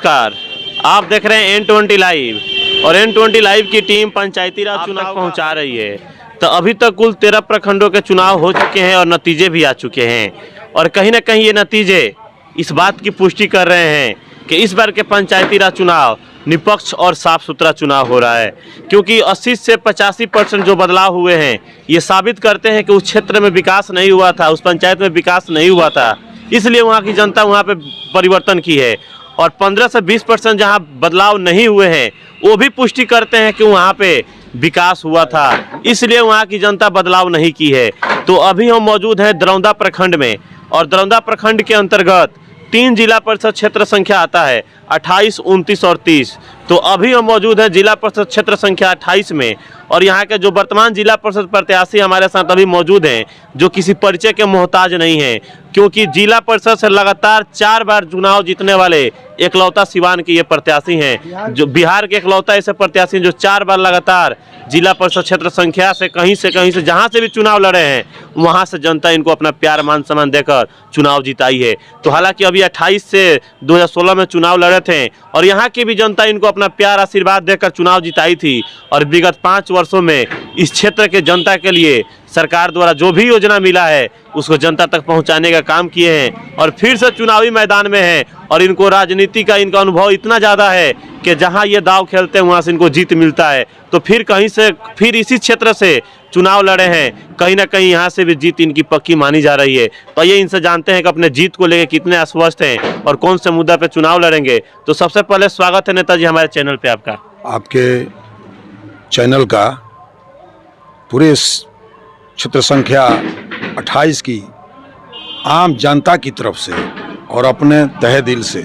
नमस्कार, आप देख रहे हैं N20 लाइव और N20 लाइव की टीम पंचायती राज चुनाव पहुंचा रही है। तो अभी तक कुल 13 प्रखंडों के चुनाव हो चुके हैं और नतीजे भी आ चुके हैं और कहीं ना कहीं ये नतीजे इस बात की पुष्टि कर रहे हैं कि इस बार के पंचायती राज चुनाव निष्पक्ष और साफ सुथरा चुनाव हो रहा है, क्योंकि 80 से 85% जो बदलाव हुए हैं ये साबित करते हैं कि उस क्षेत्र में विकास नहीं हुआ था, उस पंचायत में विकास नहीं हुआ था, इसलिए वहाँ की जनता वहाँ पे परिवर्तन की है। और 15 से 20% जहाँ बदलाव नहीं हुए हैं वो भी पुष्टि करते हैं कि वहाँ पे विकास हुआ था, इसलिए वहाँ की जनता बदलाव नहीं की है। तो अभी हम मौजूद हैं दरौंदा प्रखंड में और दरौंदा प्रखंड के अंतर्गत 3 जिला परिषद क्षेत्र संख्या आता है, 28, 29 और 30। तो अभी हम मौजूद हैं जिला परिषद क्षेत्र संख्या 28 में और यहाँ के जो वर्तमान जिला परिषद प्रत्याशी हमारे साथ अभी मौजूद हैं, जो किसी परिचय के मोहताज नहीं हैं, क्योंकि जिला परिषद से लगातार 4 बार चुनाव जीतने वाले एकलौता सिवान के ये प्रत्याशी हैं, जो बिहार के एकलौता ऐसे प्रत्याशी हैं जो 4 बार लगातार जिला परिषद क्षेत्र संख्या से कहीं से जहाँ से भी चुनाव लड़े हैं वहाँ से जनता इनको अपना प्यार मान सम्मान देकर चुनाव जिताई है। तो हालांकि अभी 28 से 2016 में चुनाव लड़े थे और यहाँ की भी जनता इनको अपना प्यार आशीर्वाद देकर चुनाव जिताई थी और विगत 5 वर्षों में इस क्षेत्र के जनता के लिए सरकार द्वारा जो भी योजना मिला है उसको जनता तक पहुंचाने का काम किए हैं और फिर से चुनावी मैदान में हैं और इनको राजनीति का इनका अनुभव इतना ज़्यादा है कि जहां ये दाव खेलते हैं वहां से इनको जीत मिलता है। तो फिर इसी क्षेत्र से चुनाव लड़े हैं, कहीं ना कहीं यहाँ से भी जीत इनकी पक्की मानी जा रही है। तो ये इनसे जानते हैं कि अपने जीत को लेकर कितने आश्वस्त हैं और कौन से मुद्दा पे चुनाव लड़ेंगे। तो सबसे पहले स्वागत है नेताजी हमारे चैनल पे आपका। आपके चैनल का पूरे क्षेत्र संख्या 28 की आम जनता की तरफ से और अपने तहे दिल से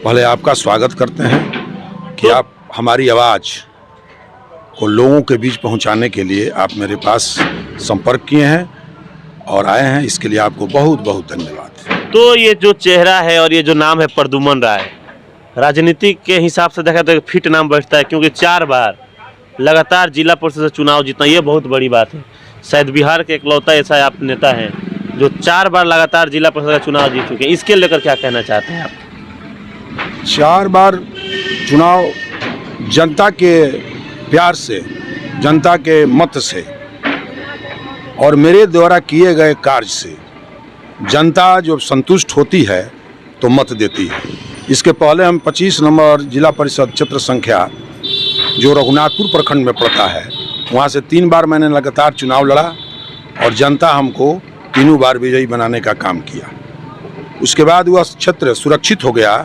पहले आपका स्वागत करते हैं कि आप हमारी आवाज़ को लोगों के बीच पहुंचाने के लिए आप मेरे पास संपर्क किए हैं और आए हैं, इसके लिए आपको बहुत बहुत धन्यवाद। तो ये जो चेहरा है और ये जो नाम है प्रद्युमन राय, राजनीति के हिसाब से देखा तो फिट नाम बैठता है, क्योंकि 4 बार लगातार जिला परिषद से चुनाव जीतना ये बहुत बड़ी बात है। शायद बिहार के एकलौता ऐसा आप नेता हैं जो 4 बार लगातार जिला परिषद का चुनाव जीत चुके हैं, इसके लेकर क्या कहना चाहते हैं आप? 4 बार चुनाव जनता के प्यार से, जनता के मत से और मेरे द्वारा किए गए कार्य से जनता जो संतुष्ट होती है तो मत देती है। इसके पहले हम 25 नंबर जिला परिषद क्षेत्र संख्या जो रघुनाथपुर प्रखंड में पड़ता है वहाँ से 3 बार मैंने लगातार चुनाव लड़ा और जनता हमको 3 बार विजयी बनाने का काम किया। उसके बाद वह क्षेत्र सुरक्षित हो गया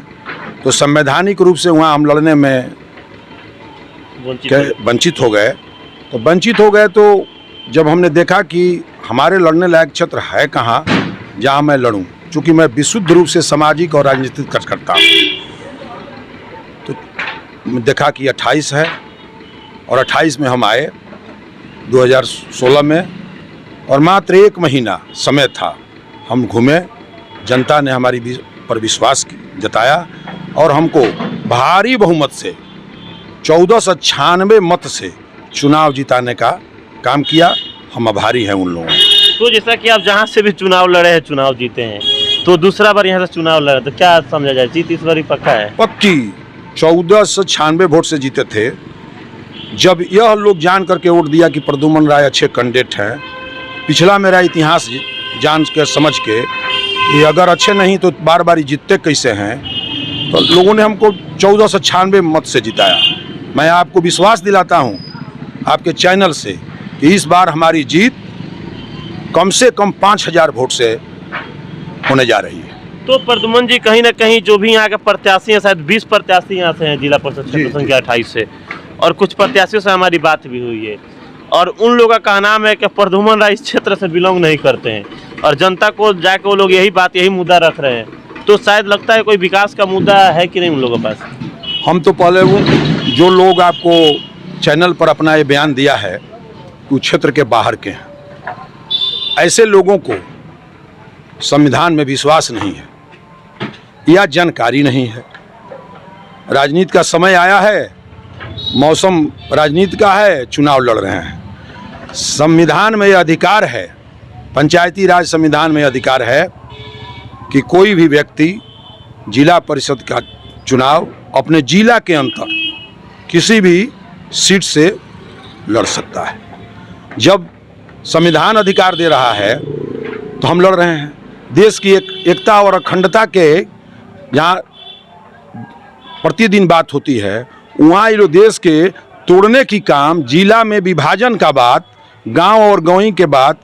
तो संवैधानिक रूप से वहाँ हम लड़ने में वंचित हो गए। तो जब हमने देखा कि हमारे लड़ने लायक क्षेत्र है कहाँ जहाँ मैं लड़ूं, चूँकि मैं विशुद्ध रूप से सामाजिक और राजनीतिक कार्य करता हूँ, तो देखा कि 28 है और 28 में हम आए 2016 में और मात्र 1 महीना समय था, हम घूमे, जनता ने हमारी पर विश्वास जताया और हमको भारी बहुमत से 1496 मत से चुनाव जिताने का काम किया। हम आभारी हैं उन लोगों के। तो जैसा कि आप जहाँ से भी चुनाव लड़े हैं चुनाव जीते हैं, तो दूसरा बार यहाँ से चुनाव लड़े तो क्या समझा जाए, जीत इस बार ही पक्का है? पक्की 1496 वोट से जीते थे। जब यह लोग जान करके वोट दिया कि प्रद्युमन राय अच्छे कैंडिडेट हैं, पिछला मेरा इतिहास जान के समझ के कि अगर अच्छे नहीं तो बार बार जीतते कैसे हैं, तो लोगों ने हमको 1496 मत से जिताया। मैं आपको विश्वास दिलाता हूं आपके चैनल से कि इस बार हमारी जीत कम से कम 5000 वोट से होने जा रही है। तो प्रद्युमन जी, कहीं ना कहीं जो भी यहाँ के प्रत्याशी हैं, शायद 20 प्रत्याशी यहाँ से हैं जिला परिषद क्षेत्र संख्या 28 से, और कुछ प्रत्याशियों से हमारी बात भी हुई है और उन लोगों का कहना है कि प्रद्युमन राय इस क्षेत्र से बिलोंग नहीं करते हैं और जनता को जाके वो लोग यही मुद्दा रख रहे हैं। तो शायद लगता है कोई विकास का मुद्दा है कि नहीं उन लोगों के पास? हम तो पहले वो जो लोग आपको चैनल पर अपना ये बयान दिया है कि क्षेत्र के बाहर के हैं, ऐसे लोगों को संविधान में विश्वास नहीं है या जानकारी नहीं है। राजनीति का समय आया है, मौसम राजनीति का है, चुनाव लड़ रहे हैं। संविधान में यह अधिकार है, पंचायती राज संविधान में अधिकार है कि कोई भी व्यक्ति जिला परिषद का चुनाव अपने जिला के अंतर किसी भी सीट से लड़ सकता है। जब संविधान अधिकार दे रहा है तो हम लड़ रहे हैं। देश की एकता और अखंडता के जहाँ प्रतिदिन बात होती है, वहाँ ये देश के तोड़ने की काम, जिला में विभाजन का बात, गांव और गौई के बात,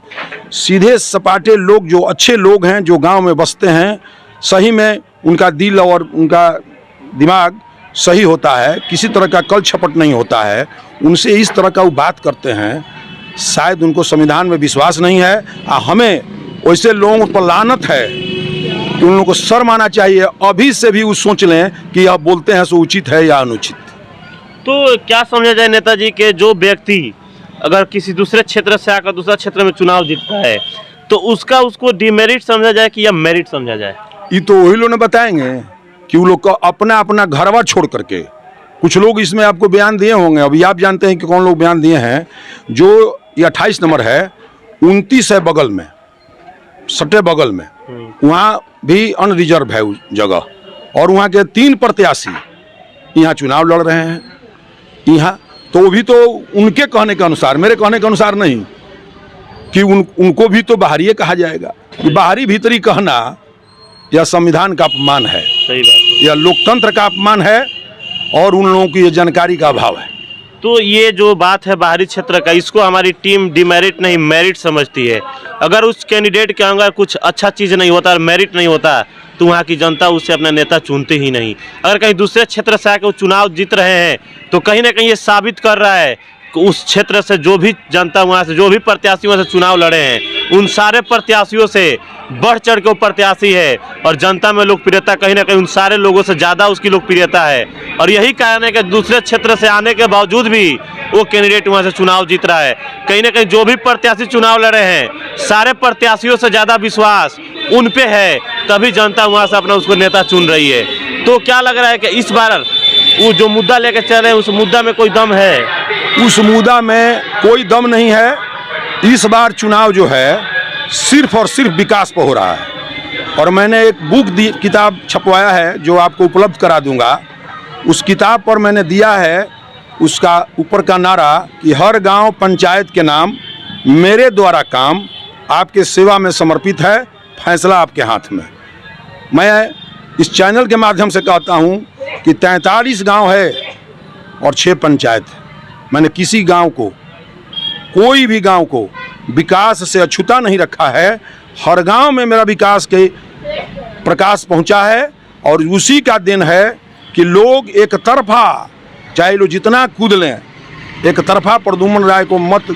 सीधे सपाटे लोग जो अच्छे लोग हैं जो गांव में बसते हैं, सही में उनका दिल और उनका दिमाग सही होता है, किसी तरह का कल छपट नहीं होता है, उनसे इस तरह का वो बात करते हैं। शायद उनको संविधान में विश्वास नहीं है। हमें वैसे लोगों पर लानत है कि उन लोगों को शर्म आना चाहिए। अभी से भी वो सोच लें कि यह बोलते हैं सो उचित है या अनुचित। तो क्या समझा जाए नेताजी के जो व्यक्ति अगर किसी दूसरे क्षेत्र से आकर दूसरा क्षेत्र में चुनाव जीतता है तो उसको डिमेरिट समझा जाए कि या मेरिट समझा जाए? ये तो वही लोग ने बताएंगे कि वो लोग का अपना अपना घरवा छोड़ करके, कुछ लोग इसमें आपको बयान दिए होंगे, अभी आप जानते हैं कि कौन लोग बयान दिए हैं। जो ये 28 नंबर है, 29 है बगल में, सटे बगल में, वहाँ भी अनरिजर्व है उस जगह, और वहाँ के 3 प्रत्याशी यहाँ चुनाव लड़ रहे हैं। यहाँ तो वो भी तो उनके कहने के अनुसार, मेरे कहने के अनुसार नहीं कि उनको भी तो बाहरी कहा जाएगा। कि बाहरी भीतरी कहना यह संविधान का अपमान है, सही बात है। यह लोकतंत्र का अपमान है और उन लोगों की ये जानकारी का अभाव है। तो ये जो बात है बाहरी क्षेत्र का, इसको हमारी टीम डिमेरिट नहीं मेरिट समझती है। अगर उस कैंडिडेट के अंदर कुछ अच्छा चीज़ नहीं होता, मेरिट नहीं होता, तो वहाँ की जनता उससे अपना नेता चुनते ही नहीं। अगर कहीं दूसरे क्षेत्र से आकर वो चुनाव जीत रहे हैं तो कहीं ना कहीं ये साबित कर रहा है कि उस क्षेत्र से जो भी जनता वहाँ से जो भी प्रत्याशी वहाँ से चुनाव लड़े हैं, उन सारे प्रत्याशियों से बढ़ चढ़ के वो प्रत्याशी है और जनता में लोकप्रियता कहीं ना कहीं उन सारे लोगों से ज़्यादा उसकी लोकप्रियता है। और यही कारण है कि दूसरे क्षेत्र से आने के बावजूद भी वो कैंडिडेट वहाँ से चुनाव जीत रहा है। कहीं ना कहीं जो भी प्रत्याशी चुनाव लड़े हैं, सारे प्रत्याशियों से ज़्यादा विश्वास उन पे है, तभी जनता वहाँ से अपना उसको नेता चुन रही है। तो क्या लग रहा है कि इस बार वो जो मुद्दा लेकर चल रहे हैं उस मुद्दा में कोई दम है? उस मुद्दा में कोई दम नहीं है। इस बार चुनाव जो है सिर्फ और सिर्फ विकास पर हो रहा है। और मैंने एक किताब छपवाया है जो आपको उपलब्ध करा दूंगा। उस किताब पर मैंने दिया है, उसका ऊपर का नारा कि हर गांव पंचायत के नाम, मेरे द्वारा काम, आपके सेवा में समर्पित है, फैसला आपके हाथ में। मैं इस चैनल के माध्यम से कहता हूं कि 43 गांव है और 6 पंचायत है। मैंने किसी गांव को, कोई भी गांव को विकास से अछूता नहीं रखा है। हर गांव में मेरा विकास के प्रकाश पहुंचा है और उसी का दिन है कि लोग एक तरफा, चाहे लोग जितना कूद लें, एक तरफा प्रद्युम्न राय को मत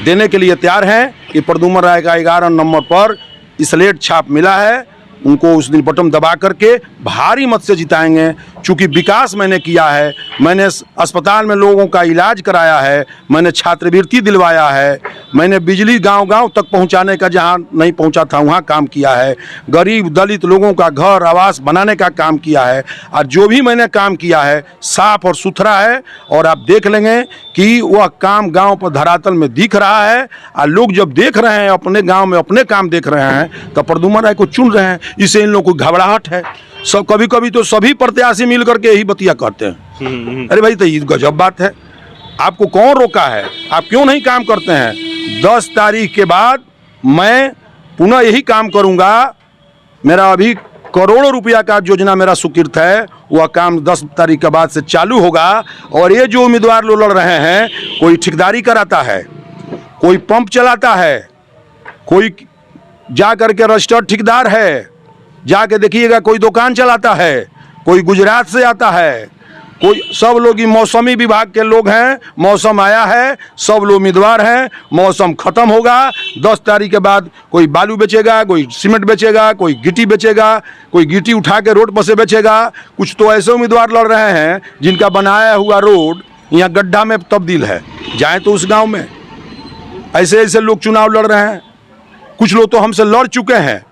देने के लिए तैयार हैं कि प्रद्युम्न राय का 11 नंबर पर स्लेट छाप मिला है, उनको उस दिन बटन दबा करके भारी मत से जिताएंगे। चूँकि विकास मैंने किया है, मैंने अस्पताल में लोगों का इलाज कराया है, मैंने छात्रवृत्ति दिलवाया है, मैंने बिजली गांव-गांव तक पहुंचाने का, जहां नहीं पहुंचा था वहां काम किया है, गरीब दलित लोगों का घर आवास बनाने का काम किया है। और जो भी मैंने काम किया है साफ और सुथरा है और आप देख लेंगे कि वह काम गांव पर धरातल में दिख रहा है। और लोग जब देख रहे हैं अपने गांव में अपने काम देख रहे हैं तो प्रद्युम्न राय को चुन रहे हैं। इससे इन लोगों को घबराहट है। सब कभी कभी तो सभी प्रत्याशी मिल करके यही बतिया करते हैं। अरे भाई, तो ये गजब बात है। आपको कौन रोका है? आप क्यों नहीं काम करते हैं? 10 तारीख के बाद मैं पुनः यही काम करूंगा। मेरा अभी करोड़ों रुपया का योजना मेरा स्वीकृत है, वह काम 10 तारीख के बाद से चालू होगा। और ये जो उम्मीदवार लोग लड़ रहे हैं, कोई ठेकेदारी कराता है, कोई पंप चलाता है, कोई जा करके रजिस्टर्ड ठेकेदार है, जाके देखिएगा कोई दुकान चलाता है, कोई गुजरात से आता है, कोई, सब लोग ही मौसमी विभाग के लोग हैं। मौसम आया है, सब लोग उम्मीदवार हैं। मौसम खत्म होगा, 10 तारीख के बाद कोई बालू बेचेगा, कोई सीमेंट बेचेगा, कोई गिट्टी बेचेगा, कोई गिट्टी उठा के रोड पर से बेचेगा। कुछ तो ऐसे उम्मीदवार लड़ रहे हैं जिनका बनाया हुआ रोड यहाँ गड्ढा में तब्दील है। जाएँ तो उस गाँव में ऐसे ऐसे लोग चुनाव लड़ रहे हैं। कुछ लोग तो हमसे लड़ चुके हैं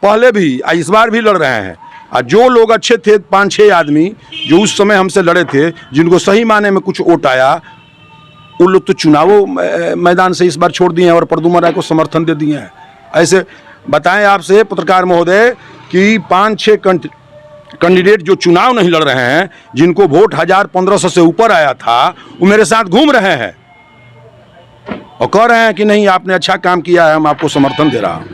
पहले भी, इस बार भी लड़ रहे हैं। और जो लोग अच्छे थे, 5-6 आदमी जो उस समय हमसे लड़े थे, जिनको सही माने में कुछ वोट आया, वो लोग तो चुनावों मैदान से इस बार छोड़ दिए हैं और प्रद्युम्न राय को समर्थन दे दिए हैं। ऐसे बताएं आपसे पत्रकार महोदय कि 5-6 कैंडिडेट जो चुनाव नहीं लड़ रहे हैं, जिनको वोट 1000-1500 से ऊपर आया था, वो मेरे साथ घूम रहे हैं और कह रहे हैं कि नहीं आपने अच्छा काम किया है, हम आपको समर्थन दे रहा हूँ।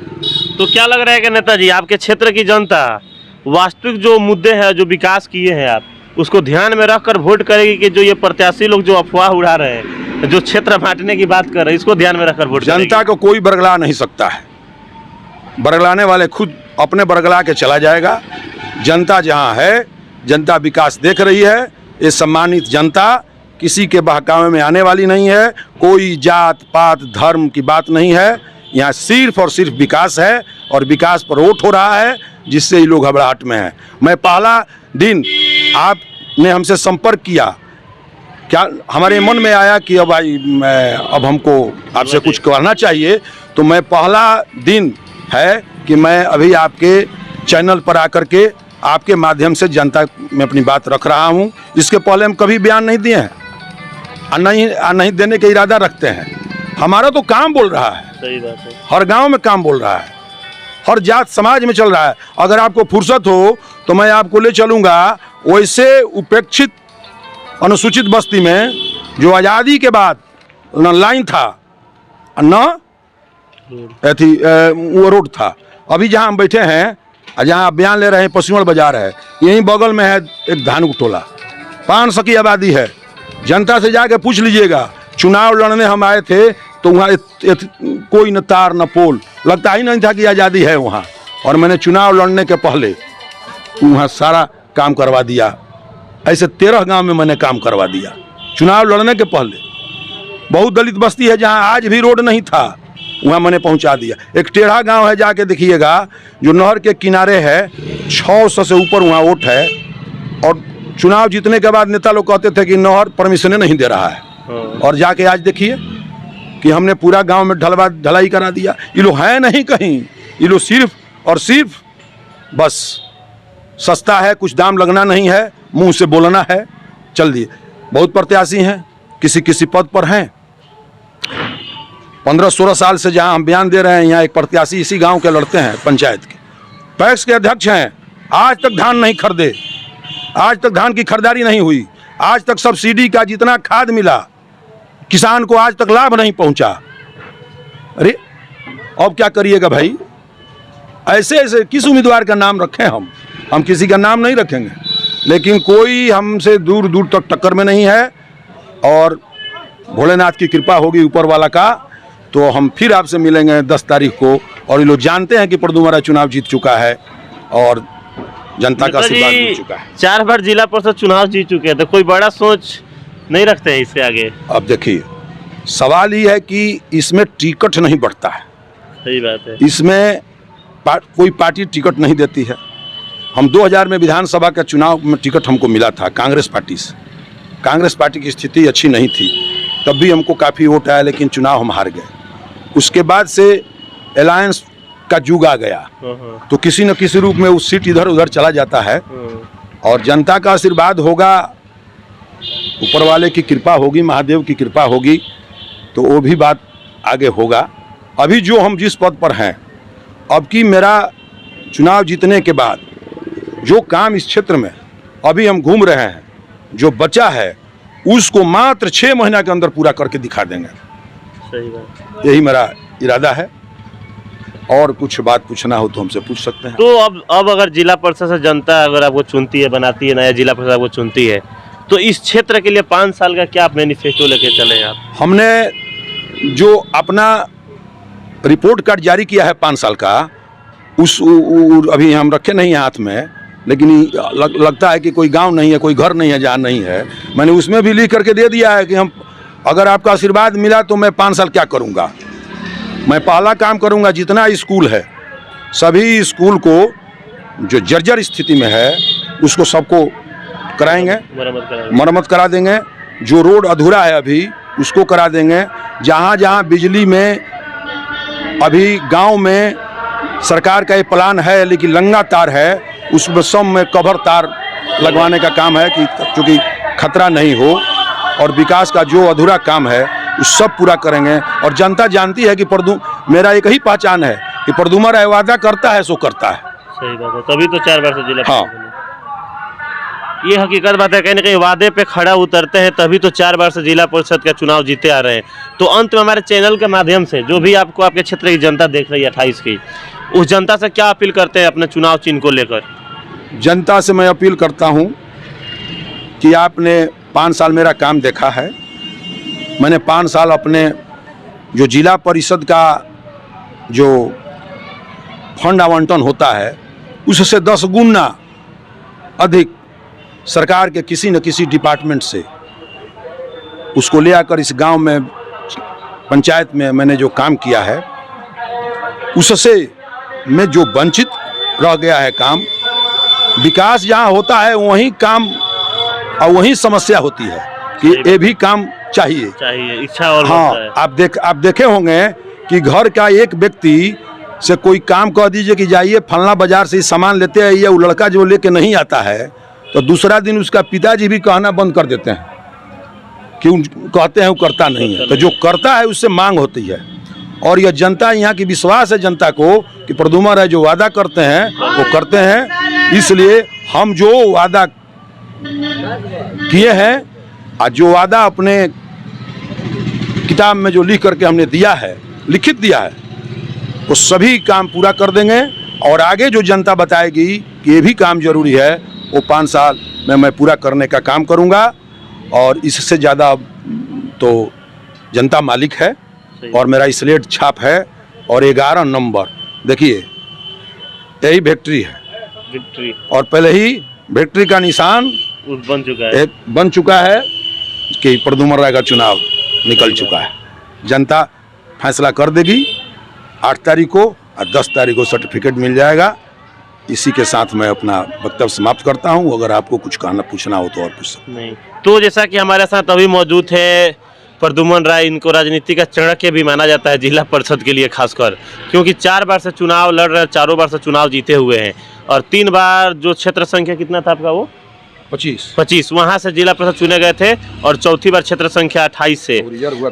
तो क्या लग रहा है कि नेताजी आपके क्षेत्र की जनता वास्तविक जो मुद्दे हैं, जो विकास किए हैं आप, उसको ध्यान में रखकर वोट करेगी कि जो ये प्रत्याशी लोग जो अफवाह उड़ा रहे हैं, जो क्षेत्र बांटने की बात कर रहे हैं, इसको ध्यान में रखकर वोट करेगी? जनता को कोई बरगला नहीं सकता है, बरगलाने वाले खुद अपने बरगला के चला जाएगा। जनता जहाँ है, जनता विकास देख रही है। ये सम्मानित जनता किसी के बहकावे में आने वाली नहीं है, कोई जात पात धर्म की बात नहीं है। यहाँ सिर्फ और सिर्फ विकास है और विकास पर वोट हो रहा है, जिससे ये लोग घबराहट में हैं। मैं पहला दिन आपने हमसे संपर्क किया, क्या हमारे मन में आया कि अब हमको आपसे कुछ करना चाहिए, तो मैं पहला दिन है कि मैं अभी आपके चैनल पर आकर के आपके माध्यम से जनता में अपनी बात रख रहा हूँ। इसके पहले हम कभी बयान नहीं दिए हैं और नहीं देने का इरादा रखते हैं। हमारा तो काम बोल रहा है, सही बात है, हर गांव में काम बोल रहा है, हर जात समाज में चल रहा है। अगर आपको फुर्सत हो तो मैं आपको ले चलूँगा वैसे उपेक्षित अनुसूचित बस्ती में, जो आज़ादी के बाद न लाइन था न थी, वो रोड था। अभी जहाँ हम बैठे हैं, जहाँ आप बयान ले रहे हैं, पश्चिमड़ बाजार है, यहीं बगल में है एक धानुक टोला, 500 की आबादी है। जनता से जाके पूछ लीजिएगा, चुनाव लड़ने हम आए थे तो वहाँ कोई न तार न पोल, लगता ही नहीं था कि आज़ादी है वहाँ। और मैंने चुनाव लड़ने के पहले वहाँ सारा काम करवा दिया। ऐसे 13 गांव में मैंने काम करवा दिया चुनाव लड़ने के पहले। बहुत दलित बस्ती है जहाँ आज भी रोड नहीं था, वहाँ मैंने पहुँचा दिया। एक टेढ़ा गांव है, जाके देखिएगा, जो नहर के किनारे है, 600 से ऊपर वहाँ वोट है। और चुनाव जीतने के बाद नेता लोग कहते थे कि नहर परमिशन नहीं दे रहा है, और जाके आज देखिए कि हमने पूरा गांव में ढलाई करा दिया। ये लोग हैं नहीं कहीं, ये लोग सिर्फ और सिर्फ बस सस्ता है, कुछ दाम लगना नहीं है, मुंह से बोलना है, चल दिए। बहुत प्रत्याशी हैं, किसी किसी पद पर हैं। 15-16 साल से जहां हम बयान दे रहे हैं, यहाँ एक प्रत्याशी इसी गांव के लड़ते हैं, पंचायत के पैक्स के अध्यक्ष हैं। आज तक धान नहीं खरीदे, आज तक धान की खरीदारी नहीं हुई, आज तक सब्सिडी का जितना खाद मिला किसान को आज तक लाभ नहीं पहुंचा। अरे अब क्या करिएगा भाई? ऐसे ऐसे किस उम्मीदवार का नाम रखें? हम किसी का नाम नहीं रखेंगे, लेकिन कोई हमसे दूर दूर तक टक्कर में नहीं है। और भोलेनाथ की कृपा होगी ऊपर वाला का, तो हम फिर आपसे मिलेंगे 10 तारीख को। और ये लोग जानते हैं कि प्रदुमरा चुनाव जीत चुका है और जनता का आशीर्वाद मिल चुका है। 4 बार जिला परिषद चुनाव जीत चुके हैं, तो कोई बड़ा सोच नहीं रखते हैं इससे आगे? अब देखिए, सवाल ये है कि इसमें टिकट नहीं बढ़ता है। सही बात है, इसमें कोई पार्टी टिकट नहीं देती है। हम 2000 में विधानसभा का चुनाव में टिकट हमको मिला था कांग्रेस पार्टी से। कांग्रेस पार्टी की स्थिति अच्छी नहीं थी, तब भी हमको काफ़ी वोट आया, लेकिन चुनाव हम हार गए। उसके बाद से अलायंस का युग आ गया, तो किसी न किसी रूप में उस सीट इधर उधर चला जाता है। और जनता का आशीर्वाद होगा, ऊपर वाले की कृपा होगी, महादेव की कृपा होगी, तो वो भी बात आगे होगा। अभी जो हम जिस पद पर हैं, अब की मेरा चुनाव जीतने के बाद जो काम इस क्षेत्र में अभी हम घूम रहे हैं, जो बचा है, उसको मात्र 6 महीना के अंदर पूरा करके दिखा देंगे। सही बात, यही मेरा इरादा है। और कुछ बात पूछना हो तो हमसे पूछ सकते हैं। तो अब अगर जिला परिषद से जनता अगर आपको चुनती है, बनाती है, नया जिला परिषद आपको चुनती है, तो इस क्षेत्र के लिए 5 साल का क्या मैनिफेस्टो लेके चले आप? हमने जो अपना रिपोर्ट कार्ड जारी किया है 5 साल का, अभी हम रखे नहीं हैं हाथ में, लेकिन लगता है कि कोई गांव नहीं है, कोई घर नहीं है जहाँ नहीं है। मैंने उसमें भी लिख करके दे दिया है कि हम, अगर आपका आशीर्वाद मिला तो मैं 5 साल क्या करूँगा। मैं पहला काम करूँगा, जितना स्कूल है सभी स्कूल को जो जर्जर स्थिति में है उसको सबको कराएंगे, मरम्मत करा देंगे। जो रोड अधूरा है अभी उसको करा देंगे। जहाँ जहाँ बिजली में अभी गांव में सरकार का ये प्लान है लेकिन लंगा तार है, उसमें सब में कवर तार लगवाने का काम है कि चूँकि खतरा नहीं हो। और विकास का जो अधूरा काम है उस सब पूरा करेंगे। और जनता जानती है कि मेरा एक ही पहचान है कि प्रदुमरा वादा करता है सो करता है। सही बात है, तभी तो 4 बार से जिला हाँ, ये हकीकत बात है, कहीं ना कहीं वादे पे खड़ा उतरते हैं तभी तो 4 बार से जिला परिषद का चुनाव जीते आ रहे हैं। तो अंत में हमारे चैनल के माध्यम से जो भी आपको आपके क्षेत्र की जनता देख रही है 28 की, उस जनता से क्या अपील करते हैं अपने चुनाव चिन्ह को लेकर? जनता से मैं अपील करता हूं कि आपने 5 साल मेरा काम देखा है। मैंने 5 साल अपने जो जिला परिषद का जो फंड आवंटन होता है उससे 10 गुना अधिक सरकार के किसी न किसी डिपार्टमेंट से उसको ले आकर इस गांव में पंचायत में मैंने जो काम किया है उससे में जो वंचित रह गया है काम, विकास जहाँ होता है वहीं काम और वहीं समस्या होती है कि ये भी काम चाहिए इच्छा और हाँ, आप देखे होंगे कि घर का एक व्यक्ति से कोई काम कह दीजिए कि जाइए फलना बाजार से सामान लेते आइए, वो लड़का जो लेके नहीं आता है तो दूसरा दिन उसका पिताजी भी कहना बंद कर देते हैं कि कहते हैं वो करता नहीं है। तो जो करता है उससे मांग होती है और यह जनता, यहाँ की विश्वास है जनता को कि प्रद्युम्न राय जो वादा करते हैं वो करते हैं। इसलिए हम जो वादा किए हैं और जो वादा अपने किताब में जो लिख करके हमने दिया है, लिखित दिया है, वो सभी काम पूरा कर देंगे। और आगे जो जनता बताएगी कि ये भी काम जरूरी है वो 5 साल में मैं पूरा करने का काम करूंगा। और इससे ज़्यादा तो जनता मालिक है और मेरा स्लेट छाप है और 11 नंबर देखिए यही विक्ट्री है और पहले ही विक्ट्री का निशान बन चुका है कि प्रद्युम्न राय का चुनाव निकल चुका है। जनता फैसला कर देगी 8 तारीख को और 10 तारीख को सर्टिफिकेट मिल जाएगा। इसी के साथ मैं अपना वक्तव्य समाप्त करता हूं। अगर आपको कुछ कहना पूछना हो तो और पूछ सकते नहीं। तो जैसा कि हमारे साथ अभी मौजूद है प्रद्युम्न राय, इनको राजनीति का चाणक्य भी माना जाता है जिला परिषद के लिए खासकर, क्योंकि 4 बार से चुनाव लड़ रहे हैं, 4 बार से चुनाव जीते हुए हैं और 3 बार जो क्षेत्र संख्या कितना था आपका, वो 25 वहाँ से जिला परिषद चुने गए थे और चौथी बार क्षेत्र संख्या 28 से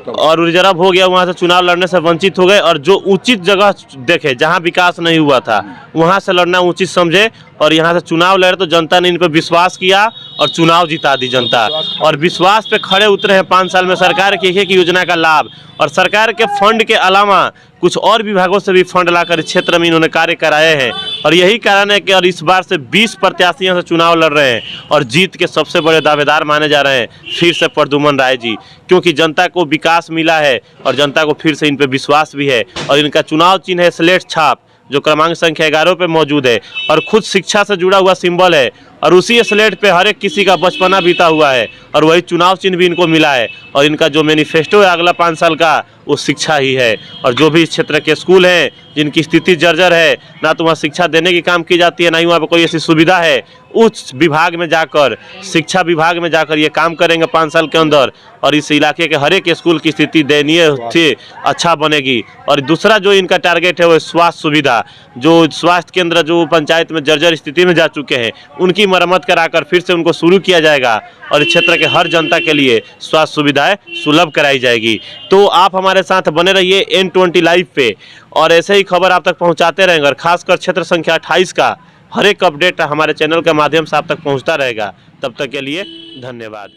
और रिजर्व हो गया, वहाँ से चुनाव लड़ने से वंचित हो गए। और जो उचित जगह देखे जहाँ विकास नहीं हुआ था वहाँ से लड़ना उचित समझे और यहाँ से चुनाव लड़े तो जनता ने इन पर विश्वास किया और चुनाव जिता दी जनता। और विश्वास पे खड़े उतरे हैं 5 साल में सरकार की एक योजना का लाभ और सरकार के फंड के अलावा कुछ और विभागों से भी फंड लाकर क्षेत्र में इन्होंने कार्य कराए हैं। और यही कारण है कि और इस बार से 20 प्रत्याशियों से चुनाव लड़ रहे हैं और जीत के सबसे बड़े दावेदार माने जा रहे हैं फिर से प्रद्युम्न राय जी, क्योंकि जनता को विकास मिला है और जनता को फिर से इन पर विश्वास भी है। और इनका चुनाव चिन्ह है स्लेट छाप जो क्रमांक संख्या 11 पे मौजूद है और खुद शिक्षा से जुड़ा हुआ सिंबल है और उसी स्लेट पे हर एक किसी का बचपना बीता हुआ है और वही चुनाव चिन्ह भी इनको मिला है। और इनका जो मैनिफेस्टो है अगला 5 साल का वो शिक्षा ही है। और जो भी इस क्षेत्र के स्कूल हैं जिनकी स्थिति जर्जर है, ना तो वहाँ शिक्षा देने की काम की जाती है, ना ही वहाँ पर कोई ऐसी सुविधा है, उस विभाग में जाकर शिक्षा विभाग में जाकर ये काम करेंगे 5 साल के अंदर और इस इलाके के हर एक स्कूल की स्थिति दयनीय से अच्छा बनेगी। और दूसरा जो इनका टारगेट है वो स्वास्थ्य सुविधा, जो स्वास्थ्य केंद्र जो पंचायत में जर्जर स्थिति में जा चुके हैं उनकी मरम्मत कराकर फिर से उनको शुरू किया जाएगा और इस क्षेत्र के हर जनता के लिए स्वास्थ्य सुविधाएं सुलभ कराई जाएगी। तो आप हमारे साथ बने रहिए N20 लाइव पे और ऐसे ही खबर आप तक पहुंचाते रहेंगे और खासकर क्षेत्र संख्या 28 का हर एक अपडेट हमारे चैनल के माध्यम से आप तक पहुंचता रहेगा। तब तक के लिए धन्यवाद।